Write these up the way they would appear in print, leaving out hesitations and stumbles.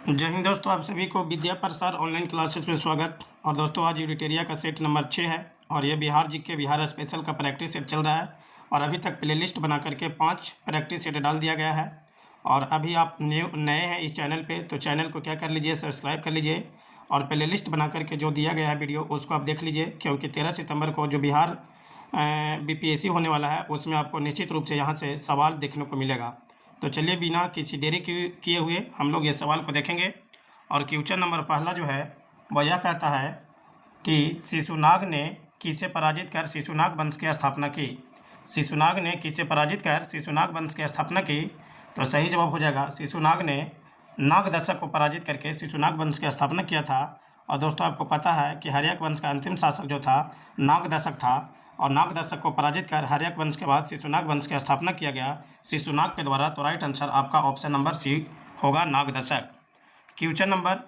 जय हिंद दोस्तों, आप सभी को विद्या प्रसार ऑनलाइन क्लासेस में स्वागत। और दोस्तों आज यूडिटेरिया का सेट नंबर 6 है और ये बिहार जीके बिहार स्पेशल का प्रैक्टिस सेट चल रहा है और अभी तक प्लेलिस्ट बना करके 5 प्रैक्टिस सेट डाल दिया गया है। और अभी आप नए हैं इस चैनल पे तो चैनल को क्या कर लीजिए, सब्सक्राइब कर लीजिए और प्लेलिस्ट बना करके जो दिया गया है वीडियो उसको आप देख लीजिए, क्योंकि 13 सितंबर को जो बिहार बीपीएससी होने वाला है उसमें आपको निश्चित रूप से यहाँ से सवाल देखने को मिलेगा। तो चलिए बिना किसी देरी किए हुए हम लोग ये सवाल को देखेंगे। और क्वेश्चन नंबर पहला जो है वह यह कहता है कि शिशुनाग ने किसे पराजित कर शिशुनाग वंश की स्थापना की। शिशुनाग ने किसे पराजित कर शिशुनाग वंश की स्थापना की। तो सही जवाब हो जाएगा शिशुनाग ने नागदशक को पराजित करके शिशुनाग वंश की स्थापना किया था। और दोस्तों आपको पता है कि हर्यक वंश का अंतिम शासक जो था नागदशक था और नागदशक को पराजित कर हर्यक वंश के बाद शिशुनाग वंश की स्थापना किया गया शिशुनाग के द्वारा। तो राइट आंसर आपका ऑप्शन नंबर सी होगा, नागदशक। क्वेश्चन नंबर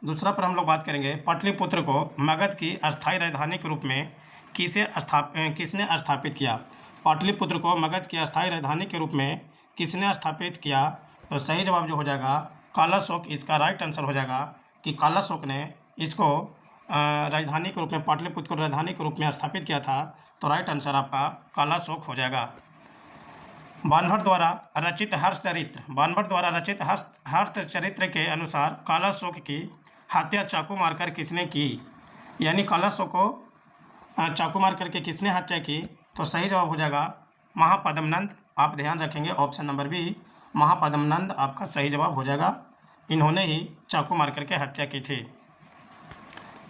दूसरा पर हम लोग बात करेंगे, पाटलिपुत्र को मगध की अस्थायी राजधानी के रूप में किसने स्थापित किया। पाटलिपुत्र को मगध की अस्थायी राजधानी के रूप में किसने स्थापित किया। तो सही जवाब जो हो जाएगा कालाशोक, इसका राइट आंसर हो जाएगा कि कालाशोक ने इसको राजधानी के रूप में पाटलिपुत्र को राजधानी के रूप में स्थापित किया था। तो राइट आंसर आपका कालाशोक हो जाएगा। बाणभट्ट द्वारा रचित हर्षचरित्र के अनुसार कालाशोक की हत्या चाकू मारकर किसने की। यानी कालाशोक को चाकू मार करके किसने हत्या की। तो सही जवाब हो जाएगा महापद्मनंद। आप ध्यान रखेंगे ऑप्शन नंबर बी, महापद्मनंद आपका सही जवाब हो जाएगा। इन्होंने ही चाकू मार करके हत्या की थी।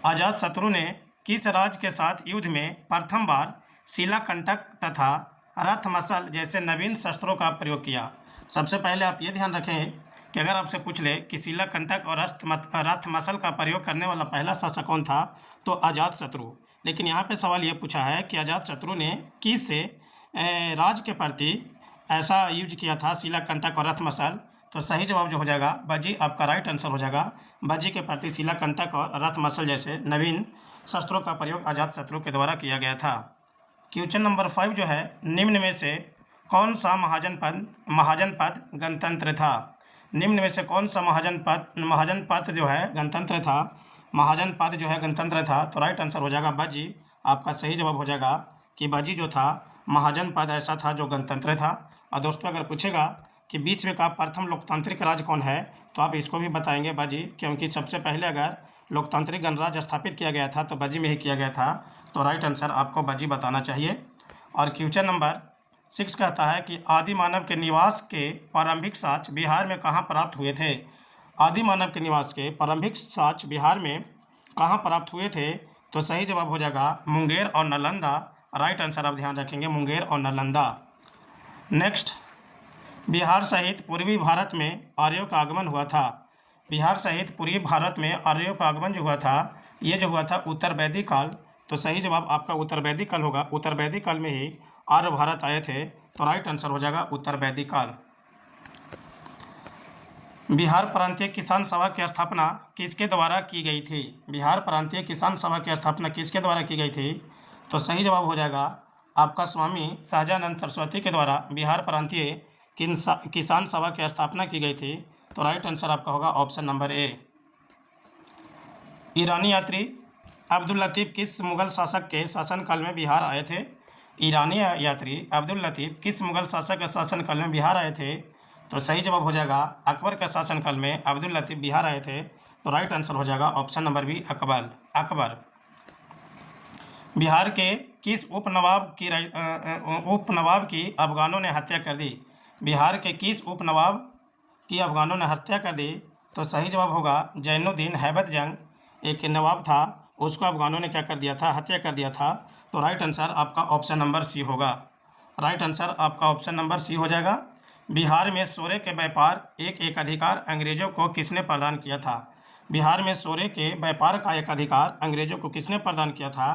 अजातशत्रु ने किस राज्य के साथ युद्ध में प्रथम बार शिलाकंटक तथा रथमसल जैसे नवीन शस्त्रों का प्रयोग किया। सबसे पहले आप ये ध्यान रखें कि अगर आपसे पूछ ले कि शिलाकंटक और रथमसल का प्रयोग करने वाला पहला शासक कौन था तो अजातशत्रु। लेकिन यहाँ पे सवाल ये पूछा है कि अजातशत्रु ने किस राज्य के प्रति ऐसा यूज किया था शिलाकंटक और रथमसल। तो सही जवाब जो हो जाएगा बजी, आपका राइट आंसर हो जाएगा। बजी के प्रति शिलाकंटक और रथमसल जैसे नवीन शस्त्रों का प्रयोग अजातशत्रु के द्वारा किया गया था। क्वेश्चन नंबर 5 जो है, निम्न में से कौन सा महाजनपद गणतंत्र था। निम्न में से कौन सा महाजनपद जो है गणतंत्र था। महाजनपद जो है गणतंत्र था। तो राइट आंसर हो जाएगा बजी, आपका सही जवाब हो जाएगा कि बजी जो था महाजनपद ऐसा था जो गणतंत्र था। और दोस्तों अगर पूछेगा कि बीच में का प्रथम लोकतांत्रिक राज्य कौन है तो आप इसको भी बताएंगे बजी, क्योंकि सबसे पहले अगर लोकतांत्रिक गणराज्य स्थापित किया गया था तो बजी में ही किया गया था। तो राइट आंसर आपको बजी बताना चाहिए। और क्वेश्चन नंबर 6 कहता है कि आदि मानव के निवास के प्रारंभिक साक्ष्य बिहार में कहाँ प्राप्त हुए थे। आदि मानव के निवास के प्रारंभिक साक्ष्य बिहार में कहाँ प्राप्त हुए थे। तो सही जवाब हो जाएगा मुंगेर और नालंदा। राइट आंसर आप ध्यान रखेंगे मुंगेर और नालंदा। नेक्स्ट, बिहार सहित पूर्वी भारत में आर्यों का आगमन हुआ था। बिहार सहित पूर्वी भारत में आर्यों का आगमन जो हुआ था ये जो हुआ था उत्तर वैदिक काल। तो सही जवाब आपका उत्तर वैदिक काल होगा। उत्तर वैदिक काल में ही आर्य भारत आए थे। तो राइट आंसर हो जाएगा उत्तर वैदिक काल। बिहार प्रांतीय किसान सभा की स्थापना किसके द्वारा की गई थी। बिहार प्रांतीय किसान सभा की स्थापना किसके द्वारा की गई थी। तो सही जवाब हो जाएगा आपका स्वामी सहजानंद सरस्वती के द्वारा बिहार प्रांतीय किसान सभा की स्थापना की गई थी। तो राइट आंसर आपका होगा ऑप्शन नंबर ए। ईरानी यात्री अब्दुल लतीफ़ किस मुगल शासक के शासनकाल में बिहार आए थे। ईरानी यात्री अब्दुल लतीफ़ किस मुगल शासक के शासनकाल में बिहार आए थे। तो सही जवाब हो जाएगा अकबर के शासनकाल में अब्दुल लतीफ़ बिहार आए थे। तो राइट आंसर हो जाएगा option number B, Akbar. Bihar के किस उपनवाब की अफगानों ने हत्या कर दी। बिहार के किस उपनवाब की अफगानों ने हत्या कर दी। तो सही जवाब होगा जैनुद्दीन हैबत जंग, एक नवाब था, उसको अफगानों ने क्या कर दिया था, हत्या कर दिया था। तो राइट आंसर आपका ऑप्शन नंबर सी होगा। राइट आंसर आपका ऑप्शन नंबर सी हो जाएगा। बिहार में सोरे के व्यापार एक अधिकार अंग्रेजों को किसने प्रदान किया था। बिहार में सोरे के व्यापार का एक अधिकार अंग्रेजों को किसने प्रदान किया था।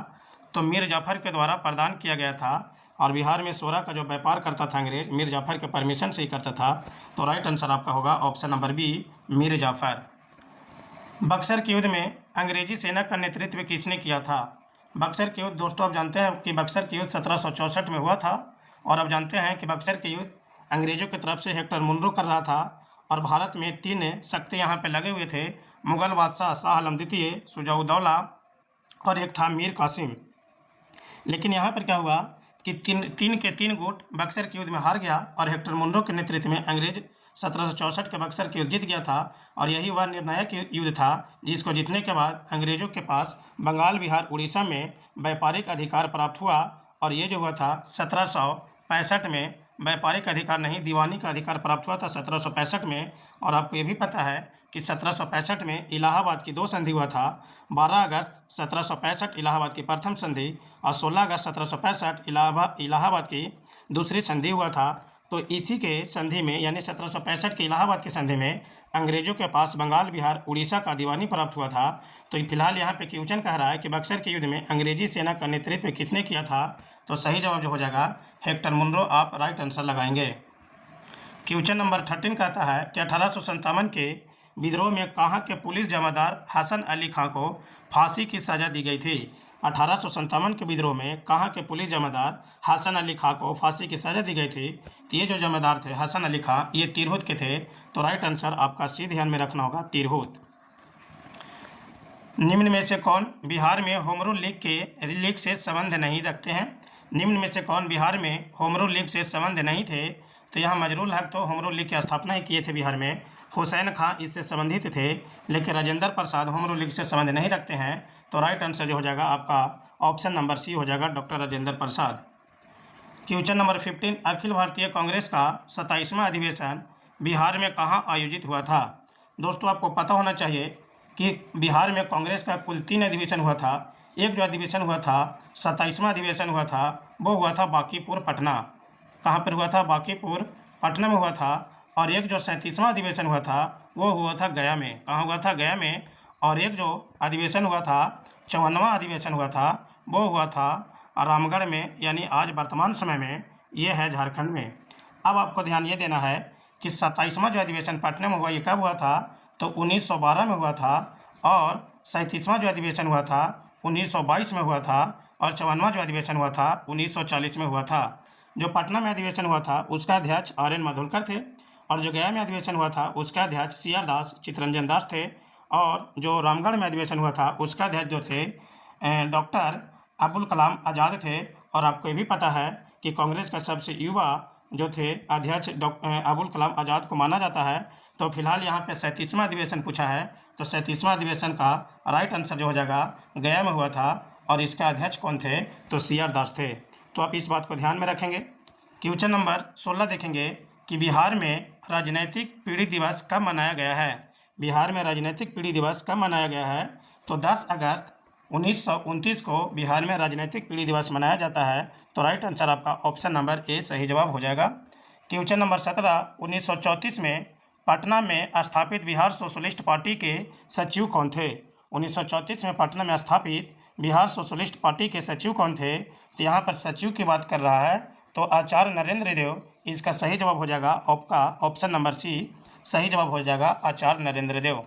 तो मीर जाफर के द्वारा प्रदान किया गया था। और बिहार में सोरा का जो व्यापार करता था अंग्रेज मीर जाफर के परमिशन से ही करता था। तो राइट आंसर आपका होगा option number B, Mir Jafar. Buxar के युद्ध में अंग्रेजी सेना का नेतृत्व किसने किया था। बक्सर के युद्ध दोस्तों आप जानते हैं कि बक्सर के युद्ध 1764 में हुआ था। और अब जानते हैं कि बक्सर के युद्ध अंग्रेजों की तरफ से हेक्टर मुनरो कर रहा था और भारत में 3 शक्ति यहाँ पे लगे हुए थे, मुगल बादशाह शाह आलम द्वितीय, शुजा-उद-दौला और एक था मीर कासिम। लेकिन यहाँ पर क्या हुआ कि तीन के तीन गुट बक्सर के युद्ध में हार गया और हेक्टर मुनरो के नेतृत्व में अंग्रेज 1764 के बक्सर के युद्ध जीत गया था। और यही वह निर्णायक युद्ध था जिसको जीतने के बाद अंग्रेजों के पास बंगाल, बिहार, उड़ीसा में व्यापारिक अधिकार प्राप्त हुआ। और ये जो हुआ था 1765 में, व्यापारिक अधिकार नहीं, दीवानी का अधिकार प्राप्त हुआ था 1765 में। और आपको ये भी पता है कि 1765 में इलाहाबाद की 2 संधि हुआ था। 12 अगस्त 1765 इलाहाबाद की प्रथम संधि और 16 अगस्त 1765 इलाहाबाद की दूसरी संधि हुआ था। तो इसी के संधि में, यानी 1765 के इलाहाबाद की संधि में अंग्रेजों के पास बंगाल, बिहार, उड़ीसा का दीवानी प्राप्त हुआ था। तो फिलहाल यहाँ पे क्वेश्चन कह रहा है कि बक्सर के युद्ध में अंग्रेजी सेना का नेतृत्व किसने किया था। तो सही जवाब जो हो जाएगा हेक्टर मुनरो, आप राइट आंसर लगाएंगे। क्वेश्चन नंबर 13 कहता है कि 1857 के विद्रोह में कहाँ के पुलिस जमादार हसन अली खां को फांसी की सजा दी गई थी। 1857 के विद्रोह में कहाँ के पुलिस जमादार हसन अली खां को फांसी की सजा दी गई थी। तो ये जो जमादार थे हसन अली खां, ये तिरहुत के थे। तो राइट आंसर आपका सी ध्यान में रखना होगा, तिरहुत। निम्न में से कौन बिहार में होम रूल लीग से संबंध नहीं रखते हैं। निम्न में से कौन बिहार में होम रूल लीग से संबंध नहीं थे। तो यहाँ मजरूल हक तो होम रूल लीग की स्थापना ही किए थे बिहार में। हुसैन खां इससे संबंधित थे, लेकिन Rajendra Prasad home rule league से संबंध नहीं रखते हैं। तो राइट आंसर जो हो जाएगा आपका ऑप्शन नंबर सी हो जाएगा, doctor Rajendra Prasad. Question number 15, Akhil Bharatiya Congress का 27वां अधिवेशन बिहार में कहाँ आयोजित हुआ था। दोस्तों आपको पता होना चाहिए कि बिहार में कांग्रेस का कुल 3 अधिवेशन हुआ था। एक जो अधिवेशन हुआ था 27वां अधिवेशन हुआ था, वो हुआ था बांकीपुर पटना। कहाँ पर हुआ था? बांकीपुर पटना में हुआ था। और एक जो 37वां अधिवेशन हुआ था वो हुआ था गया में। कहाँ हुआ था? गया में। और एक जो अधिवेशन हुआ था 54वां अधिवेशन हुआ था वो हुआ था रामगढ़ में, यानी आज वर्तमान समय में ये है झारखंड में। अब आपको ध्यान ये देना है कि 27वां जो अधिवेशन पटना में हुआ ये कब हुआ था? तो 1912 में हुआ था। और 37वां जो अधिवेशन हुआ था 1922 में हुआ था। और 54वां जो अधिवेशन हुआ था 1940 में हुआ था। जो पटना में अधिवेशन हुआ था उसका अध्यक्ष RN माधोलकर थे। और जो गया में अधिवेशन हुआ था उसका अध्यक्ष CR दास, चितरंजन दास थे। और जो रामगढ़ में अधिवेशन हुआ था उसका अध्यक्ष जो थे डॉक्टर अबुल कलाम आज़ाद थे। और आपको ये भी पता है कि कांग्रेस का सबसे युवा जो थे अध्यक्ष अबुल कलाम आज़ाद को माना जाता है। तो फिलहाल यहाँ पे 37वां अधिवेशन पूछा है, तो 37वां अधिवेशन का राइट आंसर जो हो जाएगा गया में हुआ था। और इसका अध्यक्ष कौन थे? तो CR दास थे। तो आप इस बात को ध्यान में रखेंगे। क्वेश्चन नंबर 16 देखेंगे कि बिहार में राजनैतिक पीढ़ी दिवस कब मनाया गया है। बिहार में राजनैतिक पीढ़ी दिवस कब मनाया गया है? तो 10 अगस्त 1929 को बिहार में राजनैतिक पीढ़ी दिवस मनाया जाता है। तो राइट आंसर आपका ऑप्शन नंबर ए सही जवाब हो जाएगा। क्वेश्चन नंबर 17, 1934 में पटना में स्थापित बिहार सोशलिस्ट पार्टी के सचिव कौन थे। 1934 में पटना में स्थापित बिहार सोशलिस्ट पार्टी के सचिव कौन थे। तो यहाँ पर सचिव की बात कर रहा है तो आचार्य नरेंद्र देव, इसका सही जवाब हो जाएगा आपका ऑप्शन नंबर सी सही जवाब हो जाएगा, आचार्य नरेंद्र देव।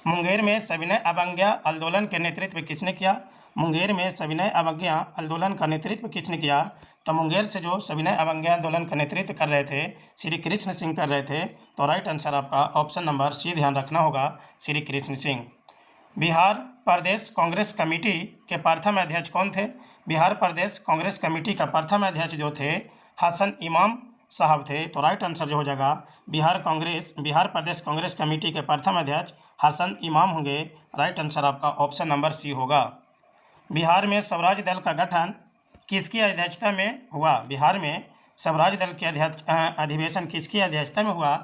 मुंगेर में सविनय अवज्ञा आंदोलन के नेतृत्व किसने किया। मुंगेर में सविनय अवज्ञा आंदोलन का नेतृत्व किसने किया। तो मुंगेर से जो सविनय अवज्ञा आंदोलन का नेतृत्व कर रहे थे श्री कृष्ण सिंह कर रहे थे। तो राइट आंसर आपका ऑप्शन नंबर सी ध्यान रखना होगा, श्री कृष्ण सिंह। बिहार प्रदेश कांग्रेस कमेटी के प्रथम अध्यक्ष कौन थे। बिहार प्रदेश कांग्रेस कमेटी का प्रथम अध्यक्ष जो थे हसन इमाम साहब थे। तो राइट आंसर जो हो जाएगा बिहार प्रदेश कांग्रेस कमेटी के प्रथम अध्यक्ष हसन इमाम होंगे। राइट आंसर आपका ऑप्शन नंबर सी होगा। बिहार में स्वराज दल का गठन किसकी अध्यक्षता में हुआ। बिहार में स्वराज दल के अधिवेशन किसकी अध्यक्षता में हुआ।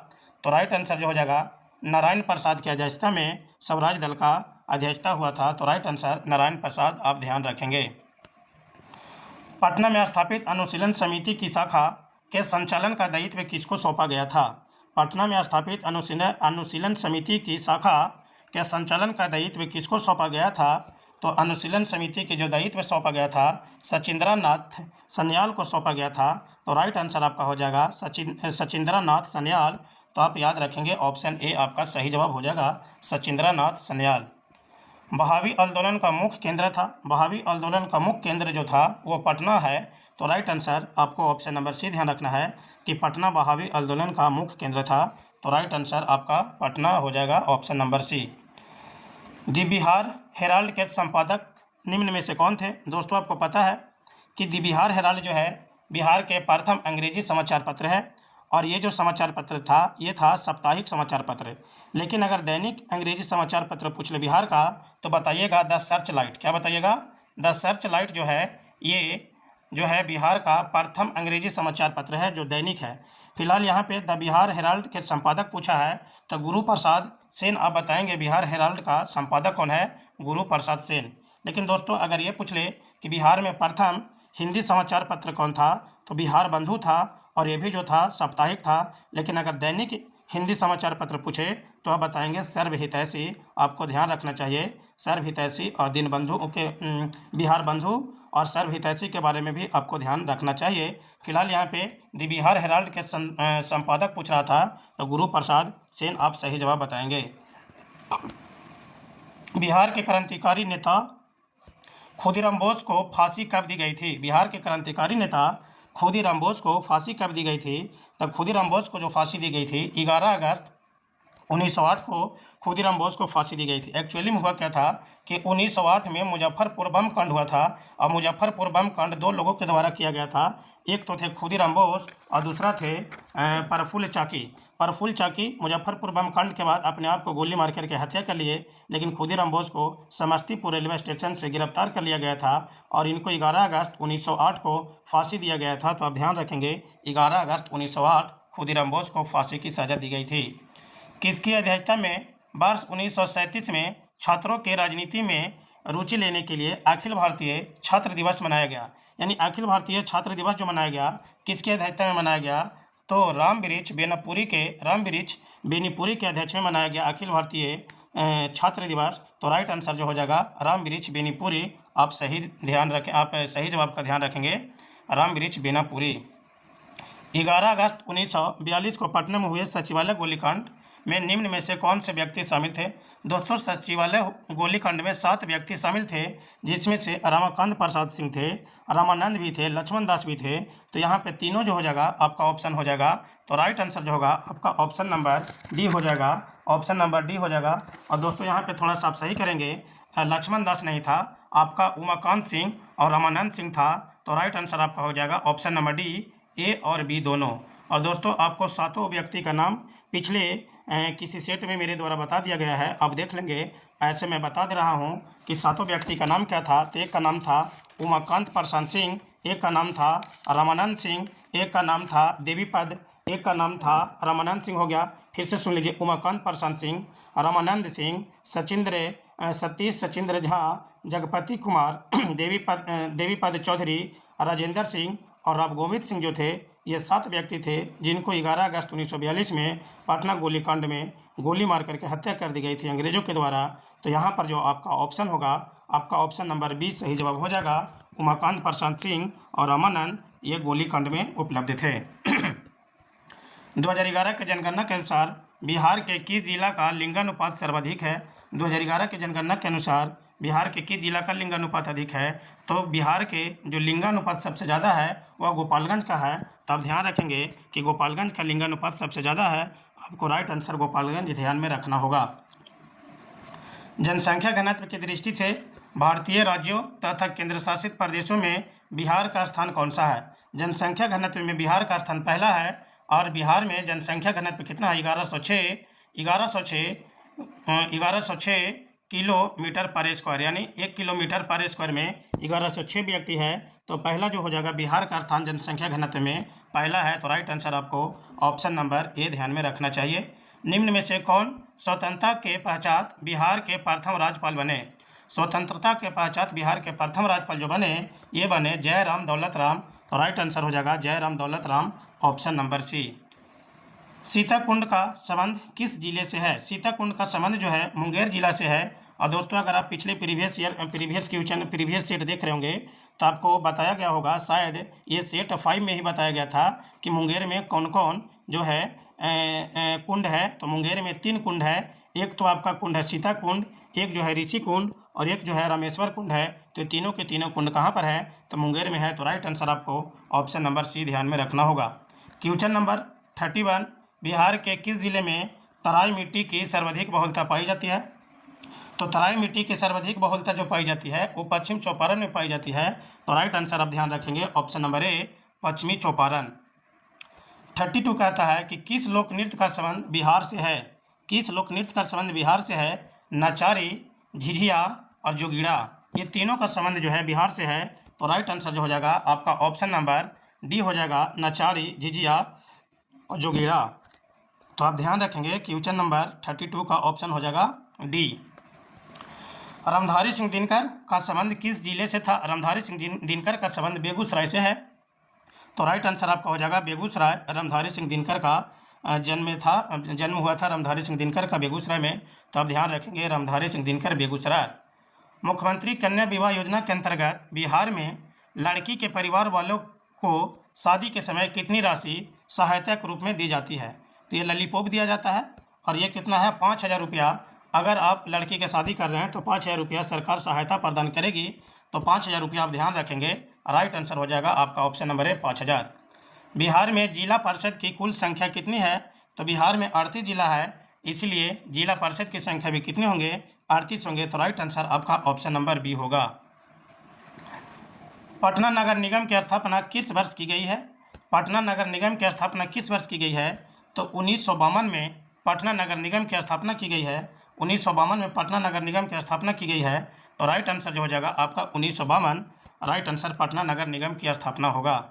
तो राइट आंसर जो हो जाएगा नारायण प्रसाद की अध्यक्षता में स्वराज दल का अध्यक्षता हुआ था। तो राइट आंसर नारायण प्रसाद आप ध्यान रखेंगे। पटना में स्थापित अनुशीलन समिति की शाखा के संचालन का दायित्व किसको सौंपा गया था। पटना में स्थापित अनुशीलन समिति की शाखा के संचालन का दायित्व किसको सौंपा गया था। तो अनुशीलन समिति के जो दायित्व सौंपा गया था सचिंद्रा नाथ सन्याल को सौंपा गया था। तो राइट आंसर आपका हो जाएगा सचिंद्रा नाथ सन्याल। तो आप याद रखेंगे ऑप्शन ए आपका सही जवाब हो जाएगा, सचिंद्रा नाथ सन्याल। बहावी आंदोलन का मुख्य केंद्र था। बहावी आंदोलन का मुख्य केंद्र जो था वो पटना है। तो राइट आंसर आपको ऑप्शन नंबर सी ध्यान रखना है कि पटना बहावी आंदोलन का मुख्य केंद्र था। तो राइट आंसर आपका पटना हो जाएगा, ऑप्शन नंबर सी। दी बिहार हेराल्ड के संपादक निम्न में से कौन थे? दोस्तों आपको पता है कि दी बिहार हेराल्ड जो है बिहार के प्रथम अंग्रेजी समाचार पत्र है, और ये जो समाचार पत्र था ये था साप्ताहिक समाचार पत्र। लेकिन अगर दैनिक अंग्रेजी समाचार पत्र पूछ ले बिहार का तो बताइएगा द सर्च लाइट। क्या बताइएगा? द सर्च लाइट जो है ये जो है बिहार का प्रथम अंग्रेजी समाचार पत्र है जो दैनिक है। फिलहाल यहाँ पे द बिहार हेराल्ड के संपादक पूछा है तो गुरु प्रसाद सेन आप बताएंगे बिहार हेराल्ड का संपादक कौन है? गुरु प्रसाद सेन। लेकिन दोस्तों अगर ये पूछ ले कि बिहार में प्रथम हिंदी समाचार पत्र कौन था तो बिहार बंधु था, और ये भी जो था साप्ताहिक था। लेकिन अगर दैनिक हिंदी समाचार पत्र पूछे तो आप बताएंगे सर्वहितैषी। आपको ध्यान रखना चाहिए सर्वहितैषी और दीनबंधु के बिहार बंधु और सर्वहितैषी के बारे में भी आपको ध्यान रखना चाहिए। फिलहाल यहाँ पे दी बिहार हेराल्ड के संपादक पूछ रहा था तो गुरु प्रसाद सेन आप सही जवाब बताएंगे। बिहार के क्रांतिकारी नेता खुदीराम बोस को फांसी कब दी गई थी? बिहार के क्रांतिकारी नेता खुदीराम बोस को फांसी कब दी गई थी? तब खुदीराम बोस को जो फांसी दी गई थी 11 अगस्त 1908 को खुदीराम बोस को फांसी दी गई थी। एक्चुअली में हुआ क्या था कि 1908 में मुजफ्फरपुर बम कांड हुआ था, और मुजफ्फरपुर बम कांड दो लोगों के द्वारा किया गया था। एक तो थे खुदीराम बोस और दूसरा थे प्रफुल्ल चाकी। प्रफुल्ल चाकी मुजफ्फरपुर बम कांड के बाद अपने आप को गोली मार करके हत्या कर लिए, लेकिन खुदीराम बोस को समस्तीपुर रेलवे स्टेशन से गिरफ्तार कर लिया गया था और इनको 11 अगस्त 1908 को फांसी दिया गया था। तो आप ध्यान रखेंगे 11 अगस्त 1908 खुदीराम बोस को फांसी की सजा दी गई थी। किसकी अध्यक्षता में वर्ष 1937 में छात्रों के राजनीति में रुचि लेने के लिए अखिल भारतीय छात्र दिवस मनाया गया? यानी अखिल भारतीय छात्र दिवस जो मनाया गया किसकी अध्यक्षता में मनाया गया? तो राम वृक्ष बेनीपुरी के अध्यक्ष में मनाया गया अखिल भारतीय छात्र दिवस। तो राइट आंसर जो हो जाएगा राम वृक्ष बेनीपुरी। आप सही ध्यान रखें, आप सही जवाब का ध्यान रखेंगे राम वृक्ष बेनीपुरी। 11 अगस्त 1942 को पटना में हुए सचिवालय गोलीकांड में निम्न में से कौन से व्यक्ति शामिल थे? दोस्तों सचिवालय गोलीकांड में 7 व्यक्ति शामिल थे, जिसमें से रमाकांत प्रसाद सिंह थे, रामानंद भी थे, लक्ष्मण दास भी थे। तो यहाँ पे तीनों जो हो जाएगा आपका ऑप्शन हो जाएगा। तो राइट आंसर जो होगा आपका ऑप्शन नंबर डी हो जाएगा, ऑप्शन नंबर डी हो जाएगा। और दोस्तों यहाँ पे थोड़ा सा आप सही करेंगे, लक्ष्मण दास नहीं था, आपका उमाकांत सिंह और रामानंद सिंह था। तो राइट आंसर आपका हो जाएगा ऑप्शन नंबर डी, ए और बी दोनों। और दोस्तों आपको 7 व्यक्ति का नाम पिछले किसी सेट में मेरे द्वारा बता दिया गया है, आप देख लेंगे। ऐसे मैं बता दे रहा हूँ कि 7 व्यक्ति का नाम क्या था। तो एक का नाम था उमाकांत प्रसाद सिंह, एक का नाम था रामानंद सिंह, एक का नाम था देवीपद, एक का नाम था रामानंद सिंह हो गया। फिर से सुन लीजिए, उमाकांत प्रसाद सिंह, रामानंद सिंह, सतीश सचिंद्र झा, जगपति कुमार, देवीपद चौधरी, राजेंद्र सिंह और राव गोविंद सिंह जो थे, ये 7 व्यक्ति थे जिनको 11 अगस्त 1942 में पटना गोलीकांड में गोली मार करके हत्या कर दी गई थी अंग्रेजों के द्वारा। तो यहाँ पर जो आपका ऑप्शन होगा आपका ऑप्शन नंबर 20 सही जवाब हो जाएगा। उमाकांत प्रसाद सिंह और रामानंद ये गोलीकांड में उपलब्ध थे। 2011 के जनगणना के अनुसार बिहार के किस जिला का लिंगानुपात सर्वाधिक है? 2011 के जनगणना के अनुसार बिहार के किस जिला का लिंगानुपात अधिक है? तो बिहार के जो लिंगानुपात सबसे ज़्यादा है वह गोपालगंज का है। तो आप ध्यान रखेंगे कि गोपालगंज का लिंगानुपात सबसे ज़्यादा है। आपको राइट आंसर गोपालगंज ध्यान में रखना होगा। जनसंख्या घनत्व की दृष्टि से भारतीय राज्यों तथा केंद्र शासित प्रदेशों में बिहार का स्थान कौन सा है? जनसंख्या घनत्व में बिहार का स्थान पहला है, और बिहार में जनसंख्या घनत्व कितना है? 1106 किलोमीटर पर स्क्वायर, यानी 1 किलोमीटर पर स्क्वायर में 1106 व्यक्ति है। तो पहला जो हो जाएगा बिहार का स्थान जनसंख्या घनत्व में पहला है। तो राइट आंसर आपको ऑप्शन नंबर ए ध्यान में रखना चाहिए। निम्न में से कौन स्वतंत्रता के पश्चात बिहार के प्रथम राज्यपाल बने? स्वतंत्रता के पश्चात बिहार के प्रथम राज्यपाल जो बने ये बने जयराम दौलत राम। तो राइट आंसर हो जाएगा Jairam Daulat Ram, option number C. Sitakund का संबंध किस जिले से है? सीताकुंड का संबंध जो है मुंगेर जिला से है। और दोस्तों अगर आप पिछले प्रीवियस सेट देख रहे होंगे तो आपको बताया गया होगा, शायद ये सेट 5 में ही बताया गया था कि मुंगेर में कौन कौन जो है कुंड है। तो मुंगेर में 3 कुंड है। एक तो आपका कुंड है सीता कुंड, एक जो है ऋषि कुंड और एक जो है रामेश्वर कुंड है। तो तीनों के तीनों कुंड कहाँ पर है? तो मुंगेर में है। तो राइट आंसर आपको ऑप्शन नंबर सी ध्यान में रखना होगा। क्वेश्चन नंबर 31 बिहार के किस जिले में तराई मिट्टी की सर्वाधिक बहुलता पाई जाती है? तो तराई मिट्टी की सर्वाधिक बहुलता जो पाई जाती है वो पश्चिम चंपारण में पाई जाती है। तो राइट आंसर आप ध्यान रखेंगे ऑप्शन नंबर ए, पश्चिमी चंपारण। 32 कहता है कि किस लोक नृत्य का संबंध बिहार से है? किस लोक नृत्य का संबंध बिहार से है? नचारी, झिझिया और जोगीड़ा, ये तीनों का संबंध जो है बिहार से है। तो राइट आंसर जो हो जाएगा आपका ऑप्शन नंबर डी हो जाएगा, नचारी, झिझिया और जोगीड़ा। तो आप ध्यान रखेंगे क्वेश्चन नंबर 32 का ऑप्शन हो जाएगा डी। रामधारी सिंह दिनकर का संबंध किस जिले से था? रामधारी सिंह दिनकर का संबंध बेगूसराय से है। तो राइट आंसर आपका हो जाएगा बेगूसराय। रामधारी सिंह दिनकर का जन्म हुआ था रामधारी सिंह दिनकर का बेगूसराय में। तो आप ध्यान रखेंगे रामधारी सिंह दिनकर, बेगूसराय। मुख्यमंत्री कन्या विवाह योजना के अंतर्गत बिहार में लड़की के परिवार वालों को शादी के समय कितनी राशि सहायता के रूप में दी जाती है? तो ये ललीपॉप दिया जाता है और ये कितना है? 5,000 रुपया। अगर आप लड़की की शादी कर रहे हैं तो 5,000 रुपया सरकार सहायता प्रदान करेगी। तो 5,000 रुपया आप ध्यान रखेंगे। राइट आंसर हो जाएगा आपका ऑप्शन नंबर है 5,000। बिहार में जिला परिषद की कुल संख्या कितनी है? तो बिहार में 38 जिला है, इसलिए जिला परिषद की संख्या भी कितने होंगे? 38 होंगे। तो राइट आंसर आपका ऑप्शन नंबर बी होगा। पटना नगर निगम की स्थापना किस वर्ष की गई है? पटना नगर निगम की स्थापना किस वर्ष की गई है? तो 1952 में पटना नगर निगम की स्थापना की गई है। 1952 में पटना नगर निगम की स्थापना की गई है। तो राइट आंसर जो हो जाएगा आपका 1952। राइट आंसर पटना नगर निगम की स्थापना होगा।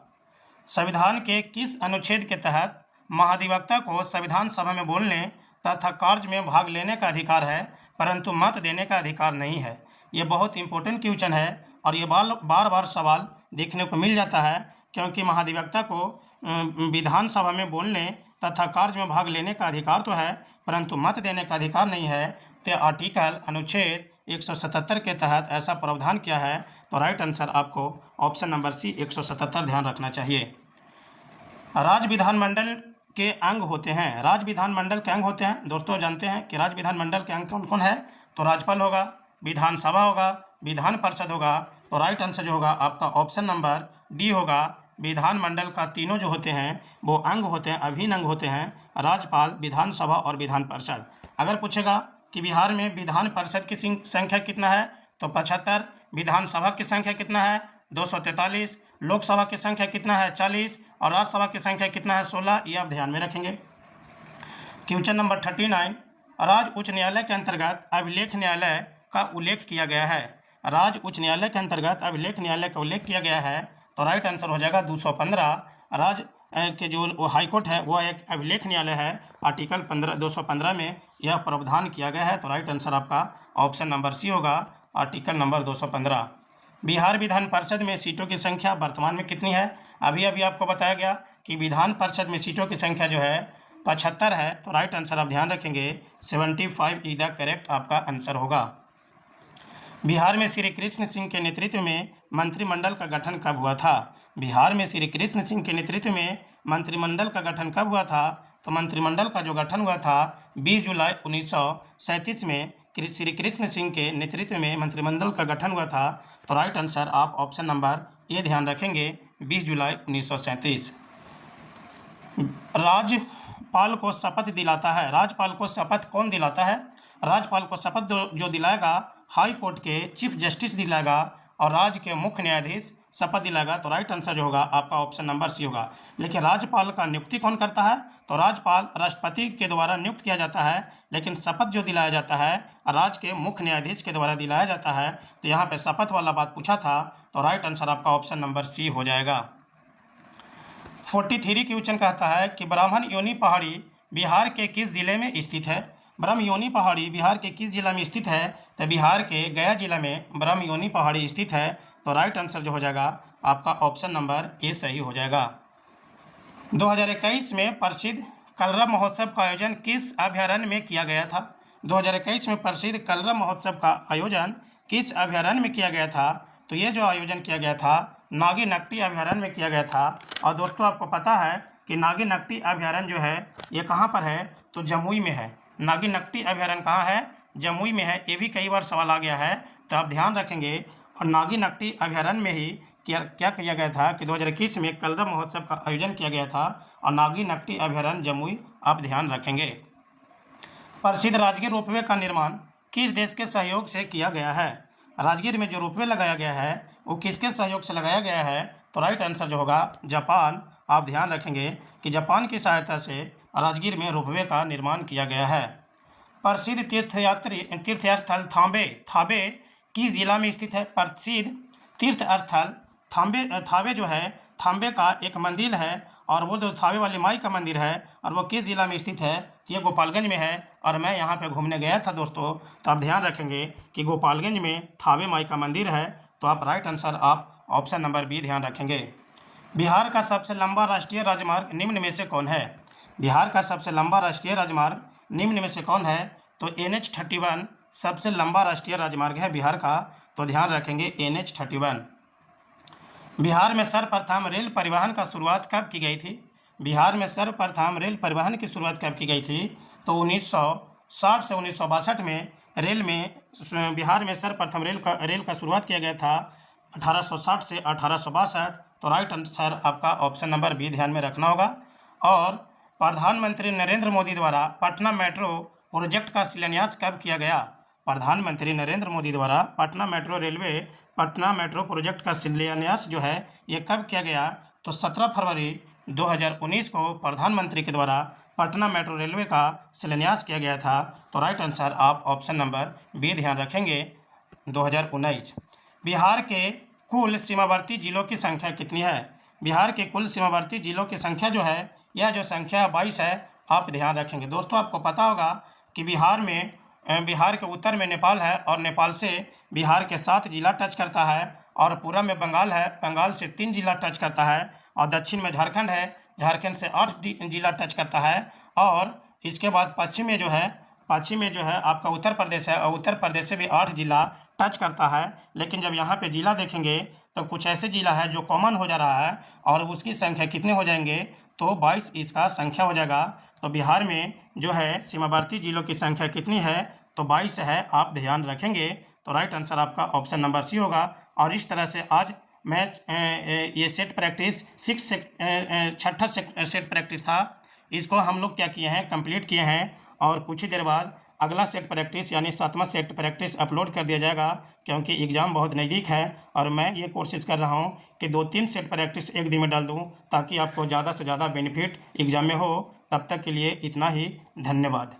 संविधान के किस अनुच्छेद के तहत महाधिवक्ता को संविधान सभा में बोलने तथा कार्य में भाग लेने का अधिकार है परंतु मत देने का अधिकार नहीं है? ये बहुत इंपॉर्टेंट क्वेश्चन है और ये बार बार सवाल देखने को मिल जाता है, क्योंकि महाधिवक्ता को विधानसभा में बोलने तथा कार्य में भाग लेने का अधिकार तो है परंतु मत देने का अधिकार नहीं है। तो आर्टिकल अनुच्छेद 177 के तहत ऐसा प्रावधान किया है। तो राइट आंसर आपको ऑप्शन नंबर सी 177 ध्यान रखना चाहिए। राज्य विधानमंडल के अंग होते हैं। राज्य विधानमंडल के अंग होते हैं, दोस्तों जानते हैं कि राज्य विधानमंडल के अंग कौन कौन है? तो राज्यपाल होगा, विधानसभा होगा, विधान परिषद होगा। तो राइट आंसर जो होगा आपका ऑप्शन नंबर डी होगा। विधानमंडल का तीनों जो होते हैं वो अंग होते हैं, अभिन्न अंग होते हैं, राज्यपाल, विधानसभा और विधान परिषद। अगर पूछेगा कि बिहार में विधान परिषद की संख्या कितना है? तो 75। विधानसभा की संख्या कितना है? 243। लोकसभा की संख्या कितना है? 40। और राज्यसभा की संख्या कितना है? 16। ये आप ध्यान में रखेंगे। क्वेश्चन नंबर 39, राज्य उच्च न्यायालय के अंतर्गत अभिलेख न्यायालय का उल्लेख किया गया है। राज्य उच्च न्यायालय के अंतर्गत अभिलेख न्यायालय का उल्लेख किया गया है। तो राइट आंसर हो जाएगा 215। राज्य के जो हाईकोर्ट है वो एक अभिलेख न्यायालय है। आर्टिकल 215 में यह प्रावधान किया गया है। तो राइट आंसर आपका ऑप्शन नंबर सी होगा, आर्टिकल नंबर 215। बिहार विधान परिषद में सीटों की संख्या वर्तमान में कितनी है? अभी आपको बताया गया कि विधान परिषद में सीटों की संख्या जो है 75 है। तो राइट आंसर आप ध्यान रखेंगे 75 इज द करेक्ट आपका आंसर होगा। बिहार में श्री कृष्ण सिंह के नेतृत्व में मंत्रिमंडल का गठन कब हुआ था? बिहार में श्री कृष्ण सिंह के नेतृत्व में मंत्रिमंडल का गठन कब हुआ था? तो मंत्रिमंडल का जो गठन हुआ था 20 जुलाई 1937 में श्री कृष्ण सिंह के नेतृत्व में मंत्रिमंडल का गठन हुआ था। तो राइट आंसर आप ऑप्शन नंबर ए ध्यान रखेंगे, 20 जुलाई 1937। राज्यपाल को शपथ दिलाता है। राज्यपाल को शपथ कौन दिलाता है? राज्यपाल को शपथ जो दिलाएगा हाई कोर्ट के चीफ जस्टिस दिलाएगा और राज्य के मुख्य न्यायाधीश शपथ दिलाएगा। तो राइट आंसर जो होगा आपका ऑप्शन नंबर सी होगा। लेकिन राज्यपाल का नियुक्ति कौन करता है? तो राज्यपाल राष्ट्रपति के द्वारा नियुक्त किया जाता है, लेकिन शपथ जो दिलाया जाता है राज्य के मुख्य न्यायाधीश के द्वारा दिलाया जाता है। तो यहाँ पे शपथ वाला बात पूछा था। तो राइट आंसर आपका ऑप्शन नंबर सी हो जाएगा। 43 क्वेश्चन कहता है कि ब्राह्मण योनि पहाड़ी बिहार के किस जिले में स्थित है? ब्रह्म योनि पहाड़ी बिहार के किस जिला में स्थित है? तो बिहार के गया जिला में ब्रह्म योनि पहाड़ी स्थित है। तो राइट आंसर जो हो जाएगा आपका ऑप्शन नंबर ए सही हो जाएगा। 2021 में प्रसिद्ध कलरव महोत्सव का आयोजन किस अभयारण्य में किया गया था? 2021 में प्रसिद्ध कलरव महोत्सव का आयोजन किस अभयारण्य में किया गया था? तो ये जो आयोजन किया गया था नागी नकटी अभयारण्य में किया गया था। और दोस्तों आपको पता है कि नागी नकटी अभयारण्य जो है ये कहाँ पर है? तो जमुई में है। नागी नकटी अभयारण्य कहाँ है? जमुई में है। ये भी कई बार सवाल आ गया है, तो आप ध्यान रखेंगे। और नागी नकटी अभयारण्य में ही क्या किया गया था कि 2021 में कलरव महोत्सव का आयोजन किया गया था और नागी नकटी अभयारण्य जमुई आप ध्यान रखेंगे। प्रसिद्ध राजगीर रोपवे का निर्माण किस देश के सहयोग से किया गया है? राजगीर में जो रोपवे लगाया गया है वो किसके सहयोग से लगाया गया है? तो राइट आंसर जो होगा जापान। आप ध्यान रखेंगे कि जापान की सहायता से राजगीर में रोपवे का निर्माण किया गया है। प्रसिद्ध तीर्थ स्थल थाबे किस जिला में स्थित है? प्रसिद्ध तीर्थ स्थल थाबे जो है, थाबे का एक मंदिर है और वो जो थाबे वाली माई का मंदिर है और वो किस जिला में स्थित है? ये गोपालगंज में है और मैं यहाँ पे घूमने गया था दोस्तों, तो आप ध्यान रखेंगे कि गोपालगंज में थाबे माई का मंदिर है। तो आप राइट आंसर आप ऑप्शन नंबर बी ध्यान रखेंगे। बिहार का सबसे लंबा राष्ट्रीय राजमार्ग निम्न में से कौन है? बिहार का सबसे लंबा राष्ट्रीय राजमार्ग निम्न में से कौन है? तो NH-31 सबसे लंबा राष्ट्रीय राजमार्ग है बिहार का, तो ध्यान रखेंगे NH-31। बिहार में सर्वप्रथम रेल परिवहन का शुरुआत कब की गई थी? बिहार में सर्वप्रथम रेल परिवहन की शुरुआत कब की गई थी? तो 1960 से 1962 में बिहार में सर्वप्रथम रेल का शुरुआत किया गया था 1860 से 1862। तो राइट आंसर आपका ऑप्शन नंबर बी ध्यान में रखना होगा। और प्रधानमंत्री नरेंद्र मोदी द्वारा पटना मेट्रो प्रोजेक्ट का शिलान्यास कब किया गया? प्रधानमंत्री नरेंद्र मोदी द्वारा पटना मेट्रो प्रोजेक्ट का शिलान्यास जो है ये कब किया गया? तो 17 फरवरी 2019 को प्रधानमंत्री के द्वारा पटना मेट्रो रेलवे का शिलान्यास किया गया था। तो राइट आंसर आप ऑप्शन नंबर बी ध्यान रखेंगे 2019। बिहार के कुल सीमावर्ती जिलों की संख्या कितनी है? बिहार के कुल सीमावर्ती जिलों की संख्या जो है यह जो संख्या 22 है। आप ध्यान रखेंगे दोस्तों, आपको पता होगा कि बिहार के उत्तर में नेपाल है और नेपाल से बिहार के 7 जिला टच करता है और पूर्व में बंगाल है, बंगाल से 3 जिला टच करता है और दक्षिण में झारखंड है, झारखंड से 8 जिला टच करता है और इसके बाद पश्चिम में जो है आपका उत्तर प्रदेश है और उत्तर प्रदेश से भी 8 जिला टच करता है। लेकिन जब यहाँ पे जिला देखेंगे तो कुछ ऐसे जिला है जो कॉमन हो जा रहा है और उसकी संख्या कितने हो जाएंगे? तो 22 इसका संख्या हो जाएगा। तो बिहार में जो है सीमावर्ती जिलों की संख्या कितनी है? तो 22 है, आप ध्यान रखेंगे। तो राइट आंसर आपका ऑप्शन नंबर सी होगा। और इस तरह से आज मैच ये सेट प्रैक्टिस छठा सेट प्रैक्टिस था, इसको हम लोग क्या किए हैं, कंप्लीट किए हैं। और कुछ ही देर बाद अगला सेट प्रैक्टिस यानी 7वां सेट प्रैक्टिस अपलोड कर दिया जाएगा, क्योंकि एग्ज़ाम बहुत नज़दीक है और मैं ये कोशिश कर रहा हूँ कि 2-3 सेट प्रैक्टिस एक दिन में डाल दूँ ताकि आपको ज़्यादा से ज़्यादा बेनिफिट एग्ज़ाम में हो। तब तक के लिए इतना ही, धन्यवाद।